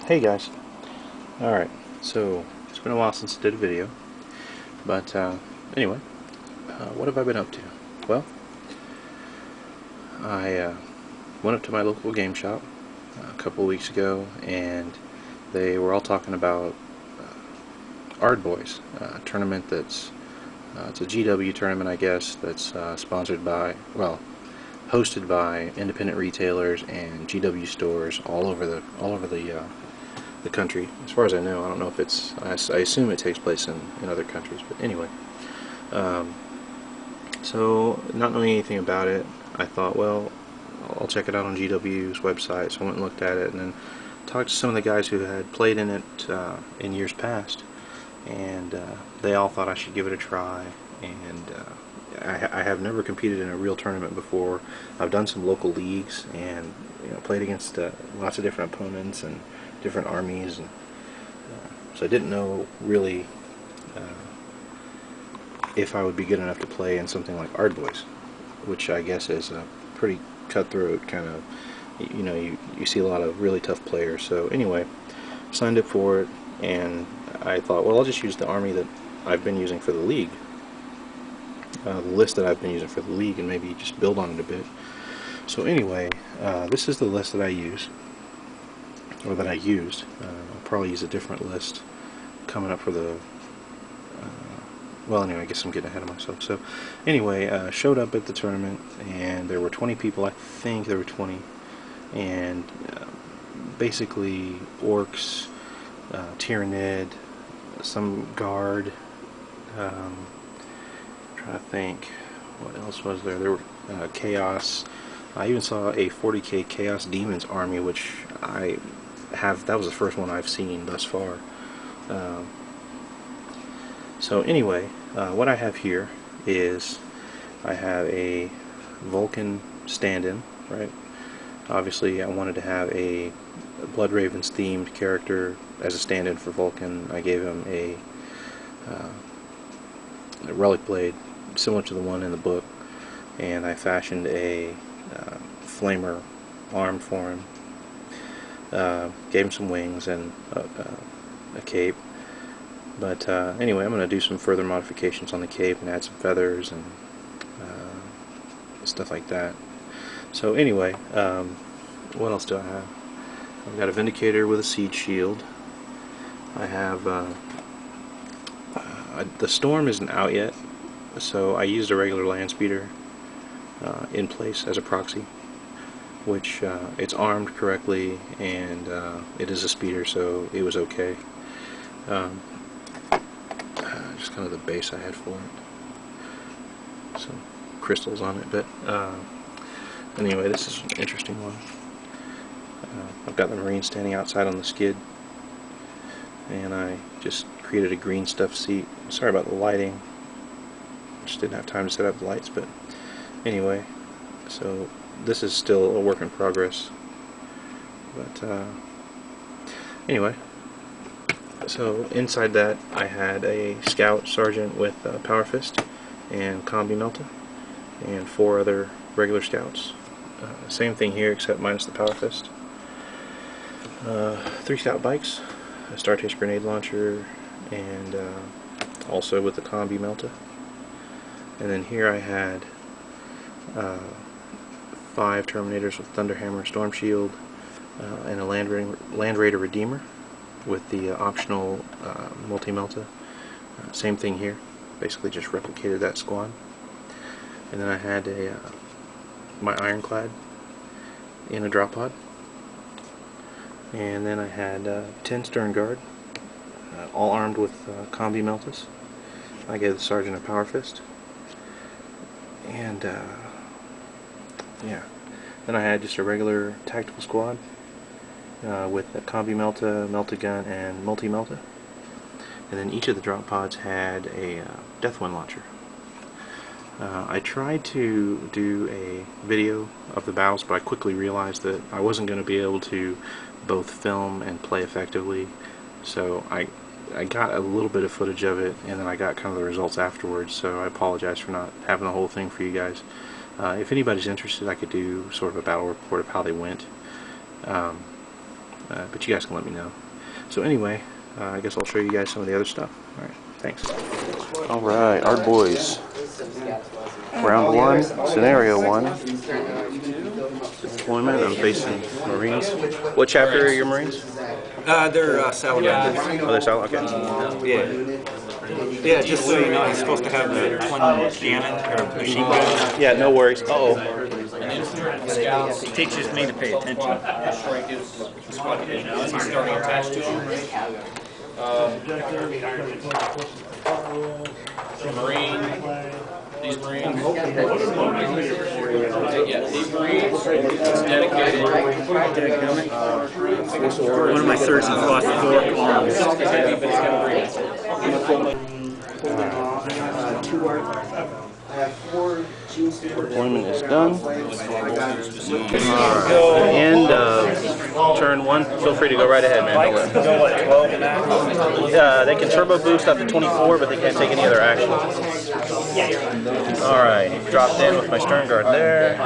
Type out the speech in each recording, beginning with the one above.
Hey guys. Alright, so it's been a while since I did a video, but anyway, what have I been up to? Well, I went up to my local game shop a couple of weeks ago, and they were all talking about Ard Boys, a tournament that's it's a GW tournament, I guess, that's sponsored by, well, hosted by independent retailers and GW stores all over the country. As far as I know, I don't know if it's, I assume it takes place in other countries, but anyway. Um, so, not knowing anything about it, I thought, well, I'll check it out on GW's website. So I went and looked at it, and then talked to some of the guys who had played in it in years past, and they all thought I should give it a try. And I have never competed in a real tournament before. I've done some local leagues and played against lots of different opponents and different armies, and so I didn't know really if I would be good enough to play in something like Ard Boys, which I guess is a pretty cutthroat kind of, you see a lot of really tough players. So anyway, signed up for it, and I thought, well, I'll just use the army that I've been using for the league, the list that I've been using for the league, and maybe just build on it a bit. So anyway, this is the list that I use, or that I used. I'll probably use a different list coming up for the well, anyway, I guess I'm getting ahead of myself. So anyway, showed up at the tournament, and there were 20 people. I think there were 20, and basically orcs, Tyrannid, some guard. Trying to think, what else was there? There were chaos. I even saw a 40k Chaos Demons army, which that was the first one I've seen thus far. So anyway, what I have here is I have a Vulcan stand-in, right? Obviously, I wanted to have a Blood Ravens themed character as a stand-in for Vulcan. I gave him a relic blade similar to the one in the book, and I fashioned a flamer arm for him. Gave him some wings and a cape. But anyway, I'm going to do some further modifications on the cape and add some feathers and stuff like that. So anyway, what else do I have? I've got a Vindicator with a Siege Shield. I have the Storm isn't out yet, so I used a regular land speeder in place as a proxy, which it's armed correctly, and it is a speeder, so it was okay. Just kind of the base I had for it. Some crystals on it, but anyway, this is an interesting one. I've got the Marine standing outside on the skid, and I just created a green stuffed seat. Sorry about the lighting. Just didn't have time to set up the lights, but anyway, so this is still a work in progress. But anyway. So inside that I had a Scout Sergeant with Power Fist and Combi Melta, and 4 other regular Scouts. Same thing here, except minus the Power Fist. 3 Scout Bikes, a Star Taste Grenade Launcher, and also with the Combi Melta. And then here I had 5 Terminators with Thunderhammer Storm Shield, and a Land Raider Redeemer with the optional multi-melta. Same thing here, basically just replicated that squad. And then I had my Ironclad in a drop pod, and then I had 10 Stern Guard, all armed with Combi Meltas. I gave the Sergeant a Power Fist, and yeah, then I had just a regular tactical squad with a Combi Melta, Melta Gun, and Multi-Melta. And then each of the drop pods had a Deathwind launcher. I tried to do a video of the battles, but I quickly realized that I wasn't going to be able to both film and play effectively. So I got a little bit of footage of it, and then I got kind of the results afterwards, so I apologize for not having the whole thing for you guys. If anybody's interested, I could do sort of a battle report of how they went. but you guys can let me know. So anyway, I guess I'll show you guys some of the other stuff. Alright, thanks. Alright, our boys. Round 1, scenario 1. Deployment, I'm facing Marines. What chapter are your Marines? They're salamanders. Oh, they're solid? Okay. Yeah. Yeah, just so you know, he's supposed to have the twin cannon or machine gun. Yeah, no worries. Uh-oh. He teaches me to pay attention. He's starting attached to him. Marine. These Marines. Yeah, these Marines. It's dedicated. One of my surgeons lost four arms. Deployment is done. End of turn 1. Feel free to go right ahead, man. Go what, 12 and that? They can turbo boost up to 24, but they can't take any other action. Alright, dropped in with my stern guard there.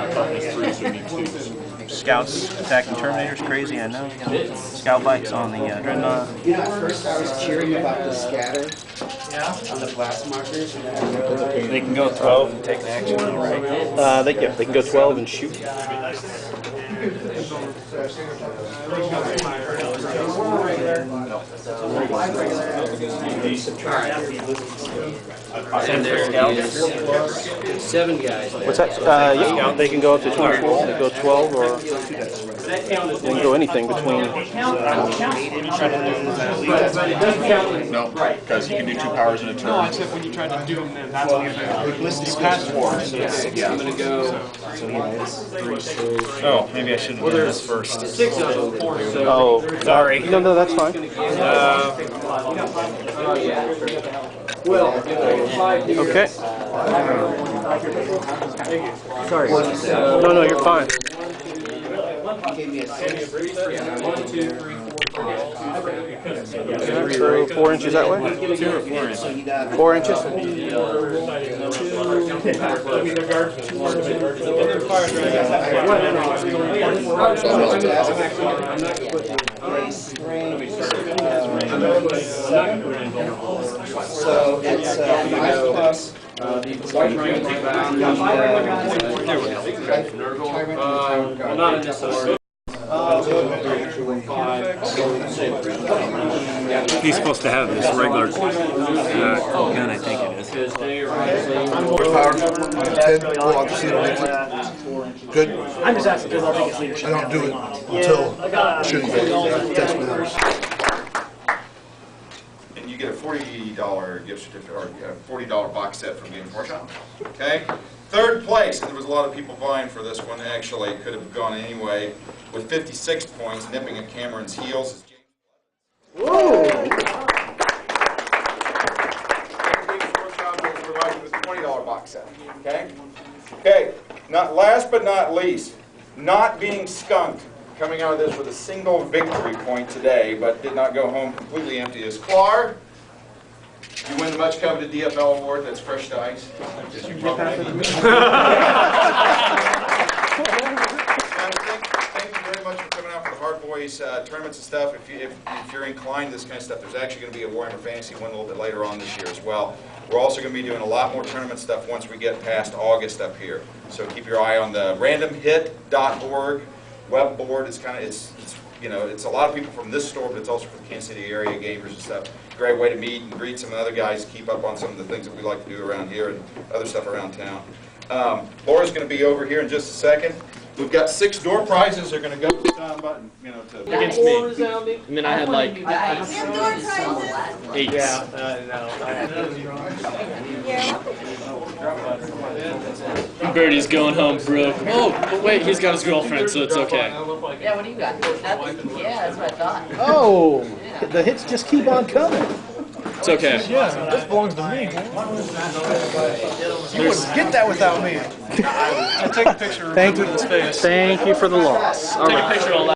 Scouts attacking Terminators, crazy, I know. Scout bites on the Dreadnought. You know, at first I was cheering about the scatter on the blast markers. They can go 12 and take an action, right? They can go 12 and shoot. And there is 7 guys there. What's that? Yeah, they can go up to 24, they go 12, or they can go anything between. No, because you can do 2 powers in a turn. No, I said when you try to do them, then that's when you pass 4. So I'm going to go. Oh, maybe I should have done this first. 6 of them. So Oh, Sorry. no, that's fine. Okay. Sorry. No, you're fine. So 4 inches that way? 2 or 4 inches. 4 inches? So it's 5 plus. white ring back. Not in this order. He's supposed to have this regular gun, I think it is. Power, 10, well, I'll just see what makes it. Good. I'm just asking because I think it's leadership. I don't do it until shooting. That's what matters. And you get a $40 gift certificate or a $40 box set from Games Workshop. Okay? Third place, and there was a lot of people vying for this one. Actually, could have gone anyway with 56 points, nipping at Cameron's heels. Whoa! Games Workshop will provide you with a $20 box set. Okay? Okay. Not last but not least, not being skunked. Coming out of this with a single victory point today, but did not go home completely empty, is Clark. You win the much coveted DFL award. That's crushed ice. As you probably need. Thank you very much for coming out for the Hard Boys tournaments and stuff. If you're inclined to this kind of stuff, there's actually going to be a Warhammer Fantasy one a little bit later on this year as well. We're also going to be doing a lot more tournament stuff once we get past August up here. So keep your eye on the randomhit.org web board. It's kind of it's a lot of people from this store, but it's also for the Kansas City area gamers and stuff. Great way to meet and greet some of the other guys, keep up on some of the things that we like to do around here and other stuff around town. Laura's going to be over here in just a second. We've got 6 door prizes. They're going to go to the time button, Against me. And then I had like 8. Birdie's going home broke. Oh, but wait, he's got his girlfriend, so it's okay. Yeah, what do you got? Nothing? Yeah, that's what I thought. Oh, the hits just keep on coming. It's okay. Yeah, this belongs to me. You wouldn't get that without me. I take a picture. Thank you for the loss. All right. Take a picture of all that.